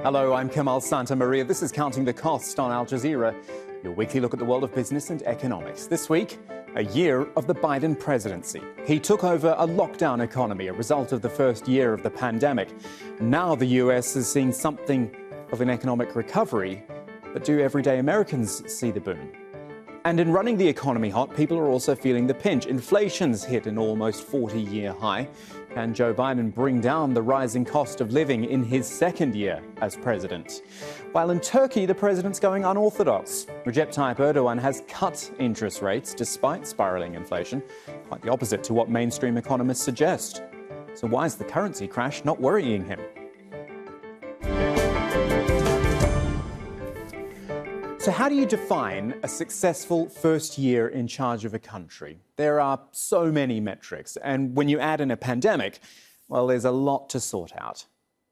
Hello, I'm Kamal Santamaria. This is Counting the Cost on Al Jazeera, your weekly look at the world of business and economics. This week, a year of the Biden presidency. He took over a lockdown economy, a result of the first year of the pandemic. Now the US is seeing something of an economic recovery, but do everyday Americans see the boom? And in running the economy hot, people are also feeling the pinch. Inflation's hit an almost 40-year high. Can Joe Biden bring down the rising cost of living in his second year as president? While in Turkey, the president's going unorthodox. Recep Tayyip Erdogan has cut interest rates despite spiralling inflation, quite the opposite to what mainstream economists suggest. So why is the currency crash not worrying him? So how do you define a successful first year in charge of a country? There are so many metrics, and when you add in a pandemic, well, there's a lot to sort out.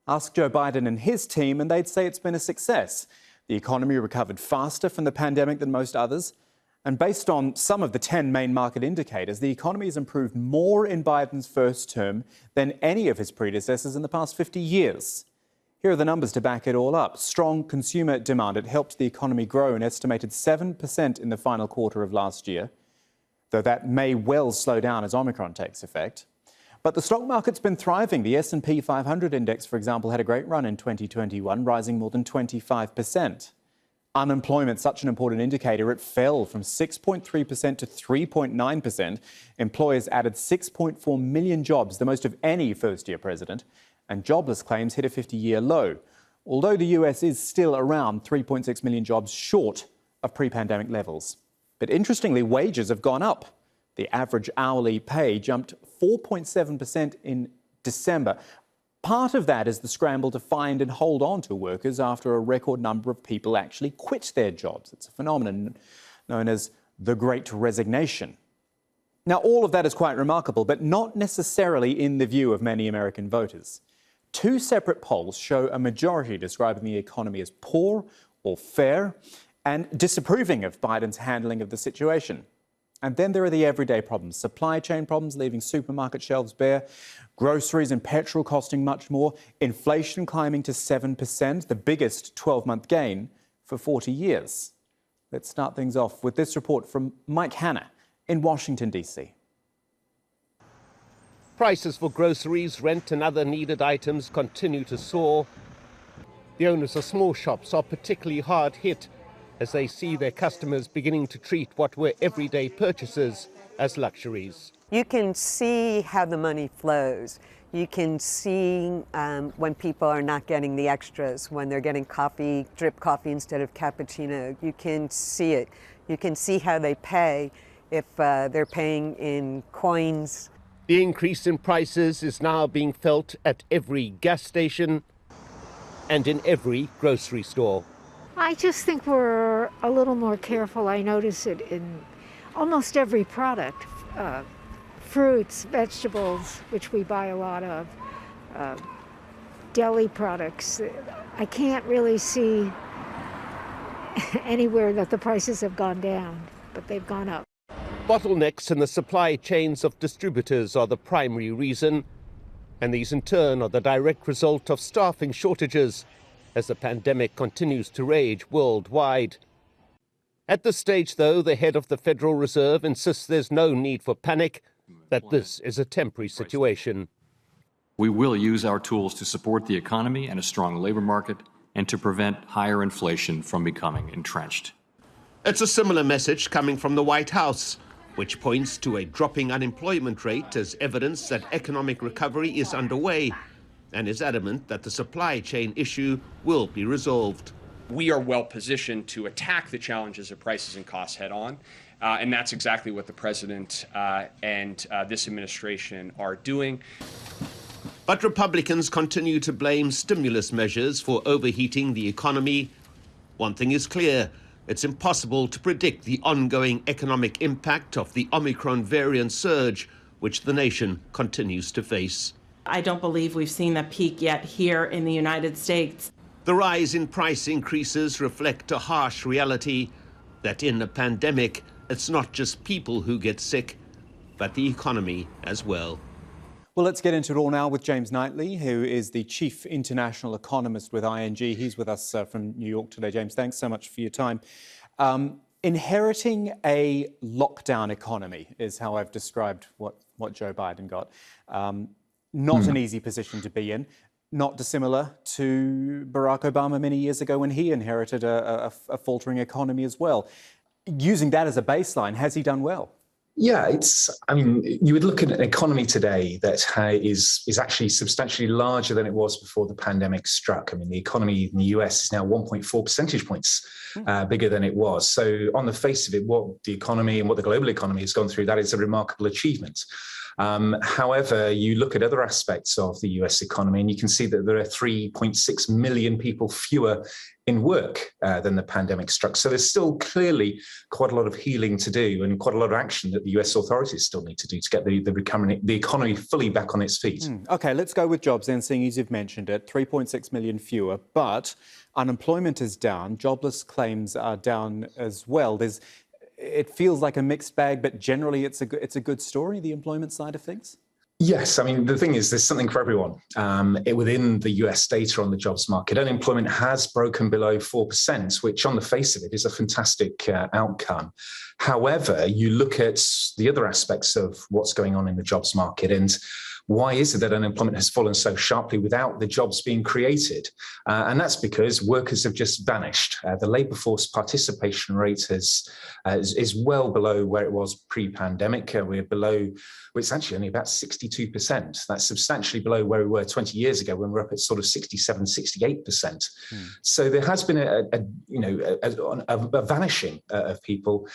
Ask Joe Biden and his team, and they'd say it's been a success. The economy recovered faster from the pandemic than most others, and based on some of the 10 main market indicators, the economy has improved more in Biden's first term than any of his predecessors in the past 50 years. Here are the numbers to back it all up. Strong consumer demand. It helped the economy grow an estimated 7% in the final quarter of last year, though that may well slow down as Omicron takes effect. But the stock market's been thriving. The S&P 500 index, for example, had a great run in 2021, rising more than 25%. Unemployment, such an important indicator, it fell from 6.3% to 3.9%. Employers added 6.4 million jobs, the most of any first-year president. And jobless claims hit a 50-year low, although the US is still around 3.6 million jobs short of pre-pandemic levels. But interestingly, wages have gone up. The average hourly pay jumped 4.7% in December. Part of that is the scramble to find and hold on to workers after a record number of people actually quit their jobs. It's a phenomenon known as the Great Resignation. Now, all of that is quite remarkable, but not necessarily in the view of many American voters. Two separate polls show a majority describing the economy as poor or fair and disapproving of Biden's handling of the situation. And then there are the everyday problems, supply chain problems leaving supermarket shelves bare, groceries and petrol costing much more, inflation climbing to 7%, the biggest 12-month gain for 40 years. Let's start things off with this report from Mike Hanna in Washington, D.C. Prices for groceries, rent and other needed items continue to soar. The owners of small shops are particularly hard hit as they see their customers beginning to treat what were everyday purchases as luxuries. You can see how the money flows. You can see when people are not getting the extras, when they're getting coffee, drip coffee instead of cappuccino. You can see it. You can see how they pay if they're paying in coins. The increase in prices is now being felt at every gas station and in every grocery store. I just think we're a little more careful. I notice it in almost every product. Fruits, vegetables, which we buy a lot of, deli products. I can't really see anywhere that the prices have gone down, but they've gone up. Bottlenecks in the supply chains of distributors are the primary reason, and these in turn are the direct result of staffing shortages as the pandemic continues to rage worldwide. At this stage, though, the head of the Federal Reserve insists there's no need for panic, that this is a temporary situation. We will use our tools to support the economy and a strong labor market and to prevent higher inflation from becoming entrenched. It's a similar message coming from the White House, which points to a dropping unemployment rate as evidence that economic recovery is underway, and is adamant that the supply chain issue will be resolved. We are well positioned to attack the challenges of prices and costs head on, and that's exactly what the president and this administration are doing. But Republicans continue to blame stimulus measures for overheating the economy. One thing is clear. It's impossible to predict the ongoing economic impact of the Omicron variant surge, which the nation continues to face. I don't believe we've seen the peak yet here in the United States. The rise in price increases reflect a harsh reality that in a pandemic, it's not just people who get sick, but the economy as well. Well, let's get into it all now with James Knightley, who is the Chief International Economist with ING. He's with us from New York today. James, thanks so much for your time. Inheriting a lockdown economy is how I've described what Joe Biden got. Not an easy position to be in. Not dissimilar to Barack Obama many years ago when he inherited a faltering economy as well. Using that as a baseline, has he done well? Yeah, I mean, you would look at an economy today that is actually substantially larger than it was before the pandemic struck. I mean, the economy in the US is now 1.4 percentage points bigger than it was. So on the face of it, what the economy and what the global economy has gone through, that is a remarkable achievement. However, you look at other aspects of the US economy and you can see that there are 3.6 million people fewer in work than the pandemic struck. So there's still clearly quite a lot of healing to do and quite a lot of action that the US authorities still need to do to get the economy fully back on its feet. OK, let's go with jobs then, seeing as you've mentioned it. 3.6 million fewer, but unemployment is down. Jobless claims are down as well. It feels like a mixed bag, but generally it's a good story, the employment side of things? Yes, I mean, the thing is, there's something for everyone. Within the US data on the jobs market, unemployment has broken below 4%, which on the face of it is a fantastic outcome. However, you look at the other aspects of what's going on in the jobs market and why is it that unemployment has fallen so sharply without the jobs being created? And that's because workers have just vanished. The labour force participation rate is well below where it was pre-pandemic. It's actually only about 62%. That's substantially below where we were 20 years ago when we were up at sort of 67, 68%. So there has been a vanishing of people.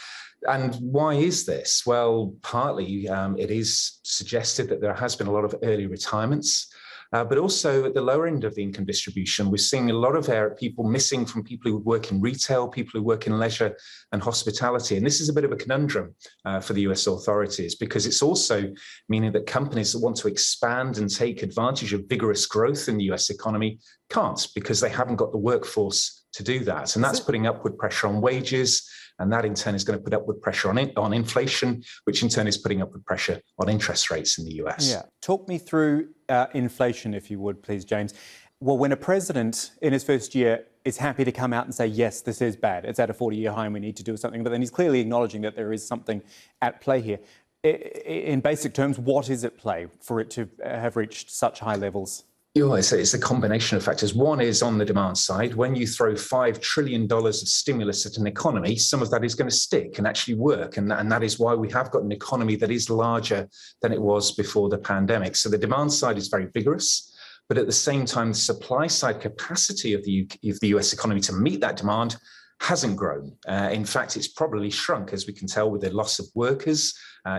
And why is this? Well, partly it is suggested that there has been a lot of early retirements, but also at the lower end of the income distribution, we're seeing a lot of people missing from people who work in retail, people who work in leisure and hospitality. And this is a bit of a conundrum for the US authorities, because it's also meaning that companies that want to expand and take advantage of vigorous growth in the US economy can't, because they haven't got the workforce to do that. And that's putting upward pressure on wages. And that in turn is going to put upward pressure on inflation, which in turn is putting upward pressure on interest rates in the US. Yeah. Talk me through inflation, if you would, please, James. Well, when a president in his first year is happy to come out and say, yes, this is bad, it's at a 40-year high and we need to do something, but then he's clearly acknowledging that there is something at play here. In basic terms, what is at play for it to have reached such high levels? It's a combination of factors. One is on the demand side. When you throw $5 trillion of stimulus at an economy, some of that is going to stick and actually work. And that is why we have got an economy that is larger than it was before the pandemic. So the demand side is very vigorous. But at the same time, the supply side capacity of the US economy to meet that demand hasn't grown. In fact, it's probably shrunk, as we can tell with the loss of workers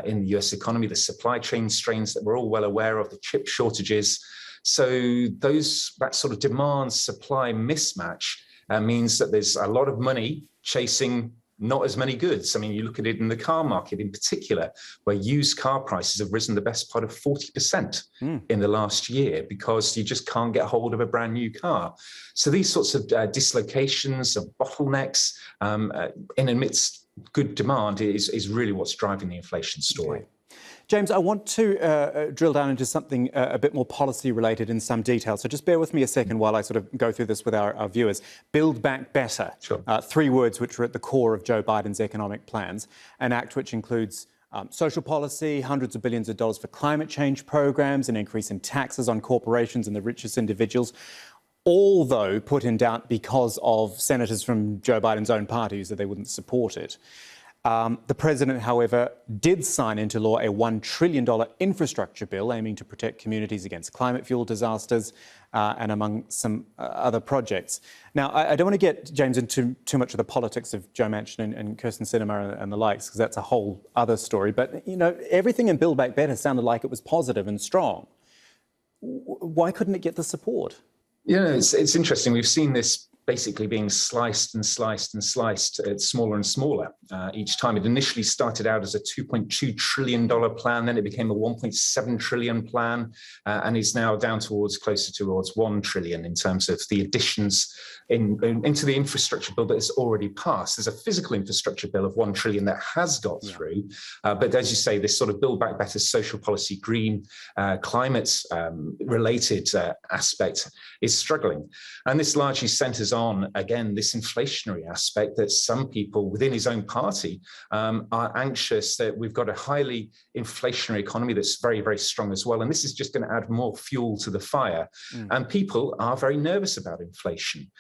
in the US economy, the supply chain strains that we're all well aware of, the chip shortages. So that sort of demand-supply mismatch means that there's a lot of money chasing not as many goods. I mean, you look at it in the car market in particular, where used car prices have risen the best part of 40% in the last year because you just can't get hold of a brand new car. So these sorts of dislocations of bottlenecks in amidst good demand is really what's driving the inflation story. Okay. James, I want to drill down into something a bit more policy related in some detail. So just bear with me a second while I sort of go through this with our viewers. Build Back Better. Sure. 3 words which are at the core of Joe Biden's economic plans. An act which includes social policy, hundreds of billions of dollars for climate change programs, an increase in taxes on corporations and the richest individuals. All, though, put in doubt because of senators from Joe Biden's own party who said they wouldn't support it. The president, however, did sign into law a $1 trillion infrastructure bill aiming to protect communities against climate-fueled disasters and among some other projects. Now, I don't want to get, James, into too much of the politics of Joe Manchin and Kyrsten Sinema and the likes, because that's a whole other story. But, you know, everything in Build Back Better sounded like it was positive and strong. Why couldn't it get the support? Yeah, it's interesting. We've seen this basically being sliced and sliced and sliced, smaller and smaller each time. It initially started out as a $2.2 trillion plan, then it became a $1.7 trillion plan, and is now down closer towards $1 trillion in terms of the additions into the infrastructure bill that has already passed. There's a physical infrastructure bill of $1 trillion that has got through, but as you say, this sort of Build Back Better social policy, green, climate related aspect is struggling. And this largely centres on, again, this inflationary aspect that some people within his own party are anxious that we've got a highly inflationary economy that's very, very strong as well. And this is just going to add more fuel to the fire. And people are very nervous about inflation.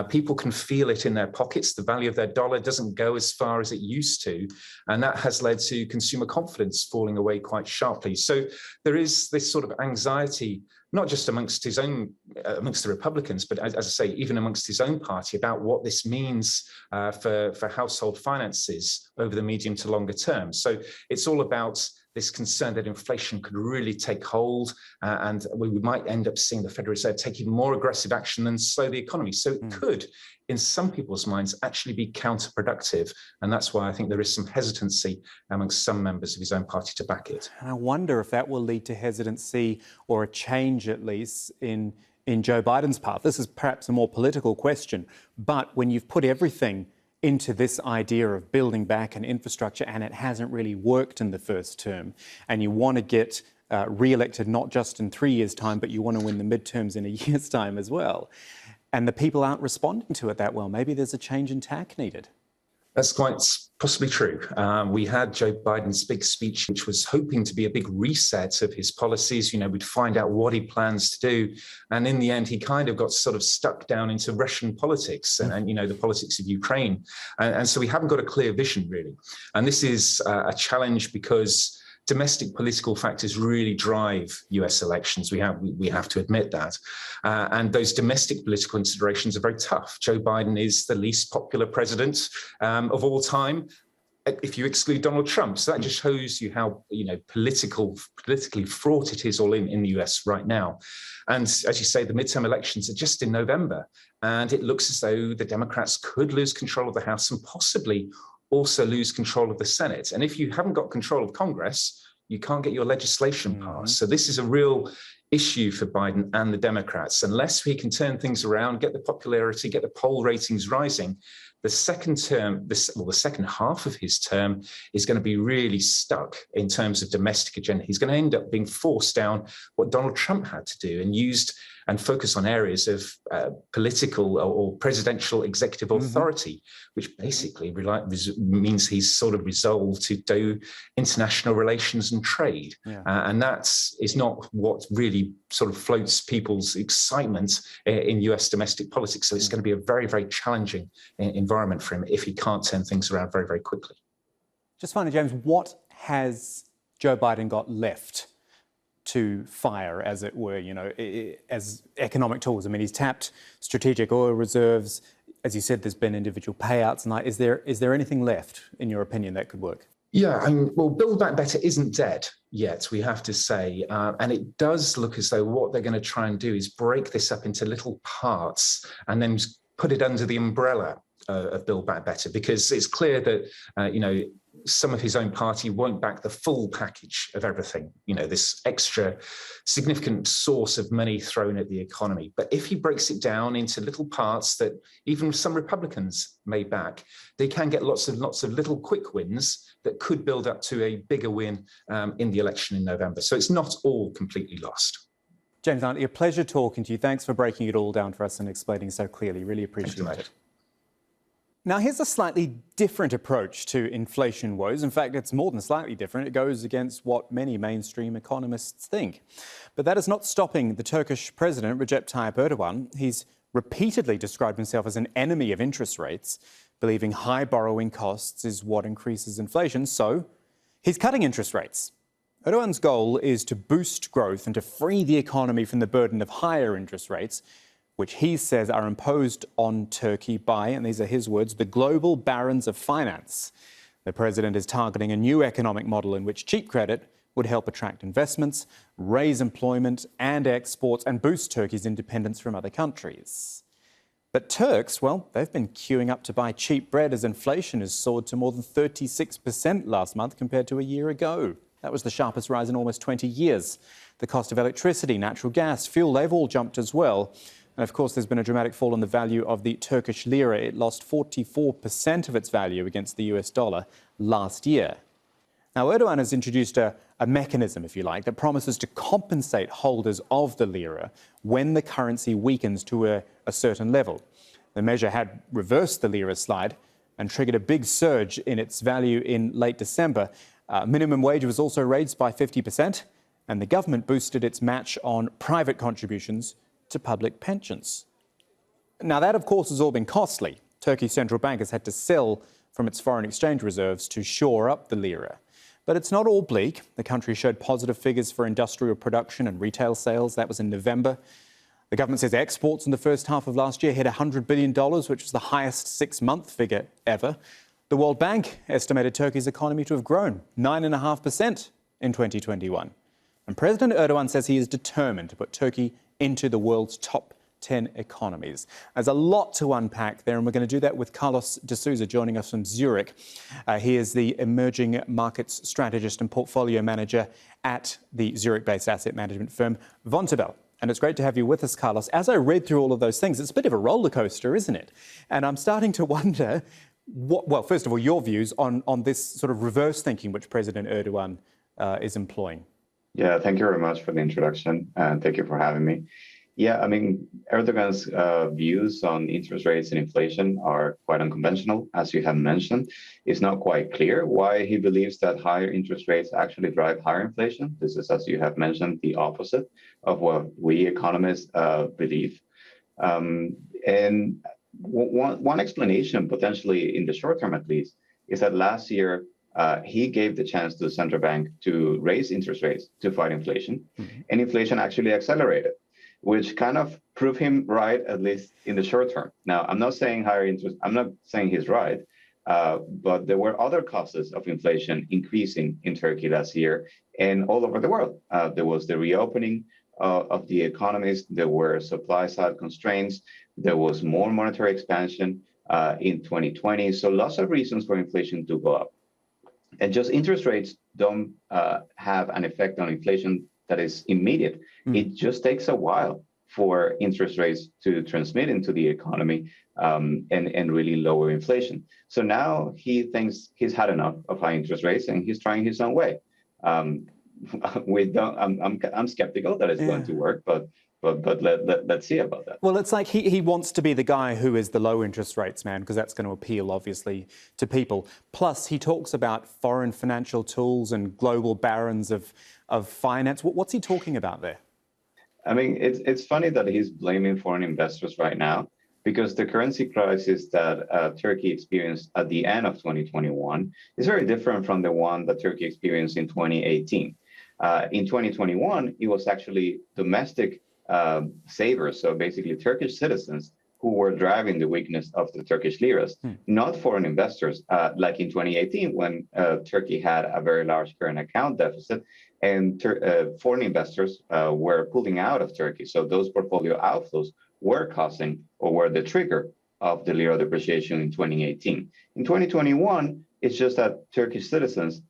People can feel it in their pockets. The value of their dollar doesn't go as far as it used to. And that has led to consumer confidence falling away quite sharply. So there is this sort of anxiety, not just amongst the Republicans, but as I say, even amongst his own party about what this means for household finances over the medium to longer term. So it's all about this concern that inflation could really take hold, and we might end up seeing the Federal Reserve take even more aggressive action and slow the economy. So it could, in some people's minds, actually be counterproductive. And that's why I think there is some hesitancy amongst some members of his own party to back it. And I wonder if that will lead to hesitancy or a change, at least, in Joe Biden's path. This is perhaps a more political question, but when you've put everything into this idea of building back an infrastructure and it hasn't really worked in the first term, and you want to get re-elected not just in 3 years' time, but you want to win the midterms in a year's time as well, and the people aren't responding to it that well, maybe there's a change in tack needed. That's quite possibly true. We had Joe Biden's big speech, which was hoping to be a big reset of his policies. You know, we'd find out what he plans to do. And in the end, he kind of got sort of stuck down into Russian politics and you know, the politics of Ukraine. And so we haven't got a clear vision, really. And this is a challenge because domestic political factors really drive US elections. We have to admit that. And those domestic political considerations are very tough. Joe Biden is the least popular president of all time, if you exclude Donald Trump. So that just shows you how, you know, politically fraught it is all in the US right now. And as you say, the midterm elections are just in November. And it looks as though the Democrats could lose control of the House and possibly also lose control of the Senate. And if you haven't got control of Congress, you can't get your legislation passed. So this is a real issue for Biden and the Democrats. Unless we can turn things around, get the popularity, get the poll ratings rising, the second half of his term is going to be really stuck in terms of domestic agenda. He's going to end up being forced down what Donald Trump had to do and focus on areas of political or presidential executive authority, which basically means he's sort of resolved to do international relations and trade. And that is not what really sort of floats people's excitement in US domestic politics. So it's going to be a very, very challenging environment for him if he can't turn things around very, very quickly. Just finally, James, what has Joe Biden got left to fire, as it were, you know, as economic tools? I mean, he's tapped strategic oil reserves. As you said, there's been individual payouts. And is there anything left, in your opinion, that could work? Yeah, I mean, well, Build Back Better isn't dead yet, we have to say. And it does look as though what they're going to try and do is break this up into little parts and then put it under the umbrella of Build Back Better, because it's clear that, you know, some of his own party won't back the full package of everything, you know, this extra significant source of money thrown at the economy. But if he breaks it down into little parts that even some Republicans may back, they can get lots of little quick wins that could build up to a bigger win in the election in November. So it's not all completely lost. James Arnott, a pleasure talking to you. Thanks for breaking it all down for us and explaining so clearly. Really appreciate it. Now, here's a slightly different approach to inflation woes. In fact, it's more than slightly different. It goes against what many mainstream economists think. But that is not stopping the Turkish president, Recep Tayyip Erdogan. He's repeatedly described himself as an enemy of interest rates, believing high borrowing costs is what increases inflation. So he's cutting interest rates. Erdogan's goal is to boost growth and to free the economy from the burden of higher interest rates, which he says are imposed on Turkey by, and these are his words, the global barons of finance. The president is targeting a new economic model in which cheap credit would help attract investments, raise employment and exports, and boost Turkey's independence from other countries. But Turks, well, they've been queuing up to buy cheap bread as inflation has soared to more than 36% last month compared to a year ago. That was the sharpest rise in almost 20 years. The cost of electricity, natural gas, fuel, they've all jumped as well. And of course, there's been a dramatic fall in the value of the Turkish lira. It lost 44% of its value against the US dollar last year. Now, Erdogan has introduced a mechanism, if you like, that promises to compensate holders of the lira when the currency weakens to a certain level. The measure had reversed the lira slide and triggered a big surge in its value in late December. Minimum wage was also raised by 50%, and the government boosted its match on private contributions to public pensions. Now, that, of course, has all been costly. Turkey's central bank has had to sell from its foreign exchange reserves to shore up the lira. But it's not all bleak. The country showed positive figures for industrial production and retail sales. That was in November. The government says exports in the first half of last year hit $100 billion, which was the highest six-month figure ever. The World Bank estimated Turkey's economy to have grown 9.5% in 2021. And President Erdogan says he is determined to put Turkey into the world's top 10 economies. There's a lot to unpack there, and we're going to do that with Carlos de Souza joining us from Zurich. He is the emerging markets strategist and portfolio manager at the Zurich-based asset management firm Vontobel. And it's great to have you with us, Carlos. As I read through all of those things, it's a bit of a roller coaster, isn't it? And I'm starting to wonder, well, first of all, your views on this sort of reverse thinking which President Erdogan is employing. Yeah, thank you very much for the introduction, and thank you for having me. Yeah, I mean, Erdogan's views on interest rates and inflation are quite unconventional, as you have mentioned. It's not quite clear why he believes that higher interest rates actually drive higher inflation. This is, as you have mentioned, the opposite of what we economists believe. And one explanation, potentially in the short term at least, is that last year he gave the chance to the central bank to raise interest rates to fight inflation, and inflation actually accelerated, which kind of proved him right, at least in the short term. Now, I'm not saying higher interest, I'm not saying he's right, but there were other causes of inflation increasing in Turkey last year and all over the world. There was the reopening of the economies, there were supply side constraints, there was more monetary expansion in 2020. So lots of reasons for inflation to go up. And just interest rates don't have an effect on inflation that is immediate. It just takes a while for interest rates to transmit into the economy and really lower inflation. So now he thinks he's had enough of high interest rates and he's trying his own way. I'm skeptical that it's going to work, but let's see about that. Well, it's like he wants to be the guy who is the low interest rates man, because that's going to appeal, obviously, to people. Plus, he talks about foreign financial tools and global barons of finance. What's he talking about there? I mean, it's funny that he's blaming foreign investors right now, because the currency crisis that Turkey experienced at the end of 2021 is very different from the one that Turkey experienced in 2018. In 2021, it was actually domestic savers, so basically Turkish citizens, who were driving the weakness of the Turkish liras, not foreign investors, like in 2018 when Turkey had a very large current account deficit and foreign investors were pulling out of Turkey. So those portfolio outflows were causing or were the trigger of the lira depreciation in 2018. In 2021, it's just that Turkish citizens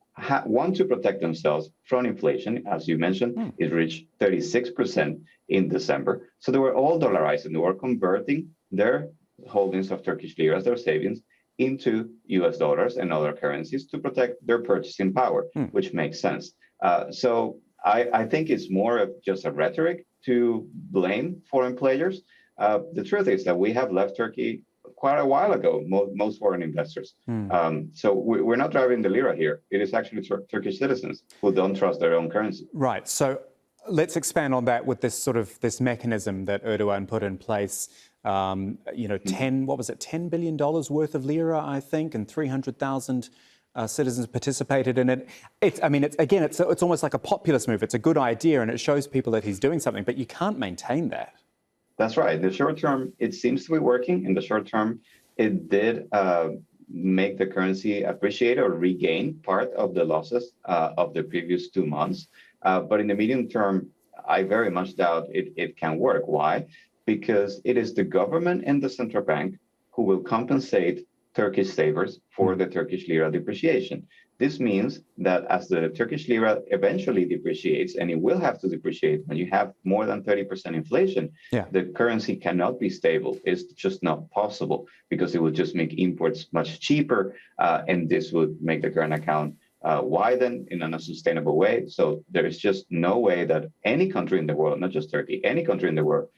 want to protect themselves from inflation. As you mentioned, it reached 36% in December. So they were all dollarized and they were converting their holdings of Turkish liras, their savings, into US dollars and other currencies to protect their purchasing power, which makes sense. So I think it's more of just a rhetoric to blame foreign players. The truth is that we have left Turkey quite a while ago, most foreign investors. So we're not driving the lira here. It is actually Turkish citizens who don't trust their own currency. Right. So let's expand on that with this mechanism that Erdogan put in place. $10 billion worth of lira, I think, and 300,000 citizens participated in it. It's almost like a populist move. It's a good idea and it shows people that he's doing something, but you can't maintain that. That's right. In the short term, it seems to be working. In the short term, it did make the currency appreciate or regain part of the losses of the previous 2 months. But in the medium term, I very much doubt it can work. Why? because it is the government and the central bank who will compensate Turkish savers for the Turkish lira depreciation. This means that as the Turkish lira eventually depreciates, and it will have to depreciate when you have more than 30% inflation, the currency cannot be stable. It's just not possible because it would just make imports much cheaper, and this would make the current account widen in an unsustainable way. So there is just no way that any country in the world, not just Turkey, any country in the world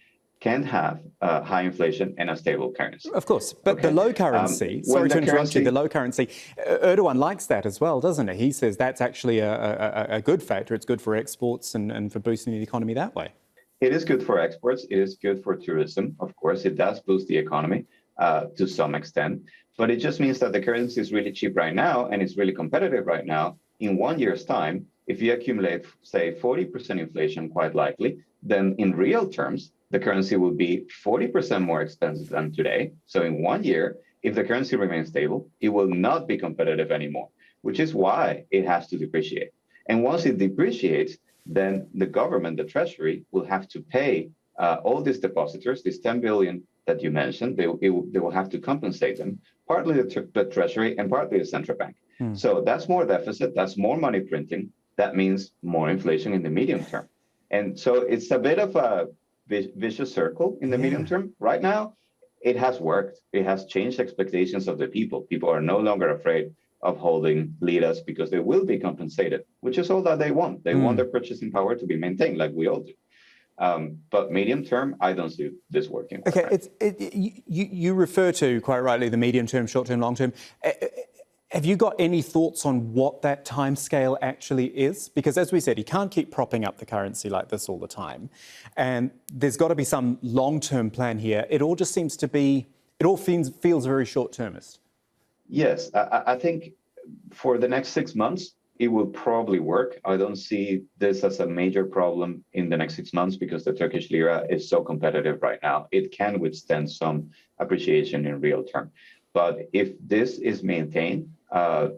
can have high inflation and a stable currency. Of course, but the low currency, sorry to interrupt you, the low currency, Erdogan likes that as well, doesn't he? He says that's actually a good factor. It's good for exports and for boosting the economy that way. It is good for exports. It is good for tourism. Of course, it does boost the economy to some extent, but it just means that the currency is really cheap right now and it's really competitive right now. In 1 year's time, if you accumulate, say, 40% inflation, quite likely, then in real terms, the currency will be 40% more expensive than today. So in 1 year, if the currency remains stable, it will not be competitive anymore, which is why it has to depreciate. And once it depreciates, then the government, the treasury, will have to pay all these depositors, these 10 billion that you mentioned, they will have to compensate them, partly the treasury and partly the central bank. So that's more deficit, that's more money printing. That means more inflation in the medium term. And so it's a bit of a vicious circle in the medium term. Right now, it has worked. It has changed expectations of the people. People are no longer afraid of holding liras because they will be compensated, which is all that they want. They want their purchasing power to be maintained, like we all do. But medium term, I don't see this working. Okay, you refer to, quite rightly, the medium term, short term, long term. Have you got any thoughts on what that timescale actually is? Because as we said, you can't keep propping up the currency like this all the time. And there's got to be some long-term plan here. It all just seems to be, it all feels very short-termist. Yes, I think for the next 6 months, it will probably work. I don't see this as a major problem in the next 6 months because the Turkish lira is so competitive right now. It can withstand some appreciation in real term. But if this is maintained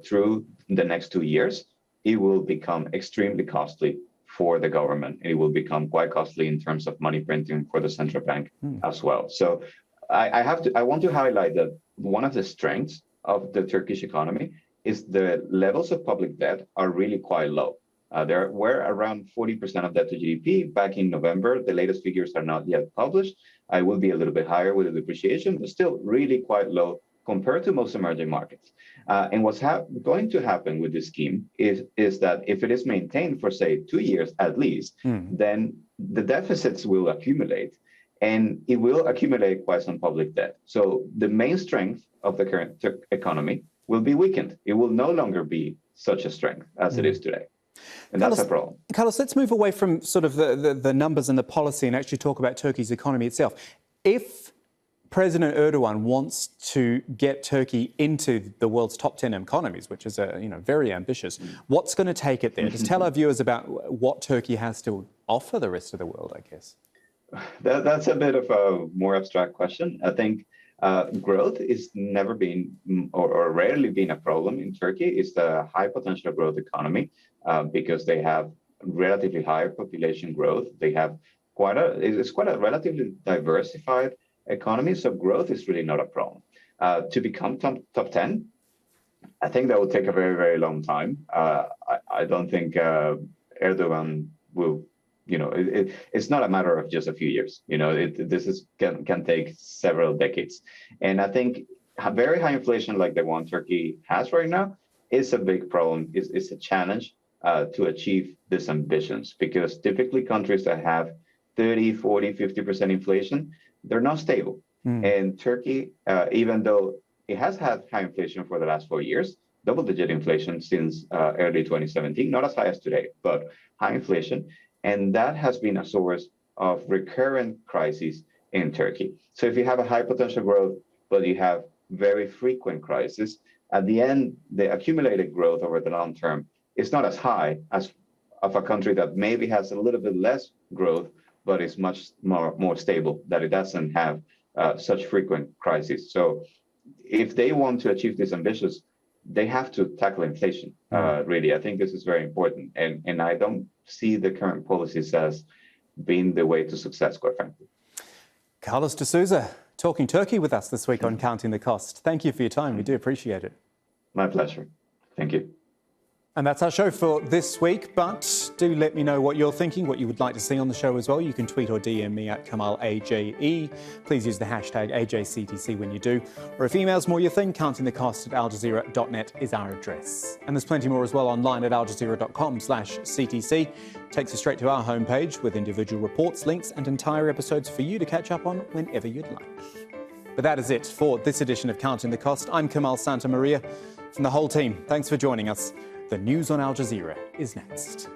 through the next 2 years, it will become extremely costly for the government. It will become quite costly in terms of money printing for the central bank as well. So I want to highlight that one of the strengths of the Turkish economy is the levels of public debt are really quite low. There were around 40% of debt to GDP back in November. The latest figures are not yet published. I will be a little bit higher with the depreciation, but still really quite low compared to most emerging markets. And what's going to happen with this scheme is that if it is maintained for, say, 2 years at least, then the deficits will accumulate, and it will accumulate quite some public debt. So the main strength of the current economy will be weakened. It will no longer be such a strength as it is today. And Carlos, that's a problem. Carlos, let's move away from sort of the numbers and the policy and actually talk about Turkey's economy itself. If President Erdogan wants to get Turkey into the world's top 10 economies, which is very ambitious, what's going to take it there? Just tell our viewers about what Turkey has to offer the rest of the world, I guess. That's a bit of a more abstract question. I think growth is never been or rarely been a problem in Turkey. It's a high potential growth economy because they have relatively high population growth. They have it's quite a relatively diversified economy, so growth is really not a problem. To become top 10, I think that will take a very, very long time. I don't think Erdogan will, it's not a matter of just a few years. This can take several decades. And I think a very high inflation like the one Turkey has right now is a big problem. It's a challenge to achieve these ambitions, because typically countries that have 30, 40, 50% inflation, they're not stable. And Turkey, even though it has had high inflation for the last 4 years, double-digit inflation since early 2017, not as high as today, but high inflation. And that has been a source of recurrent crises in Turkey. So if you have a high potential growth, but you have very frequent crises, at the end, the accumulated growth over the long term is not as high as of a country that maybe has a little bit less growth, but is much more stable, that it doesn't have such frequent crises. So if they want to achieve this ambitious, they have to tackle inflation, really. I think this is very important. And I don't see the current policies as being the way to success, quite frankly. Carlos de Souza, talking Turkey with us this week on Counting the Cost. Thank you for your time. We do appreciate it. My pleasure. Thank you. And that's our show for this week, but do let me know what you're thinking, what you would like to see on the show as well. You can tweet or DM me at KamalAJE. Please use the hashtag AJCTC when you do. Or if email's more your thing, countingthecost@aljazeera.net is our address. And there's plenty more as well online at aljazeera.com/CTC. Takes you straight to our homepage with individual reports, links and entire episodes for you to catch up on whenever you'd like. But that is it for this edition of Counting the Cost. I'm Kamal Santamaria. From the whole team, thanks for joining us. The news on Al Jazeera is next.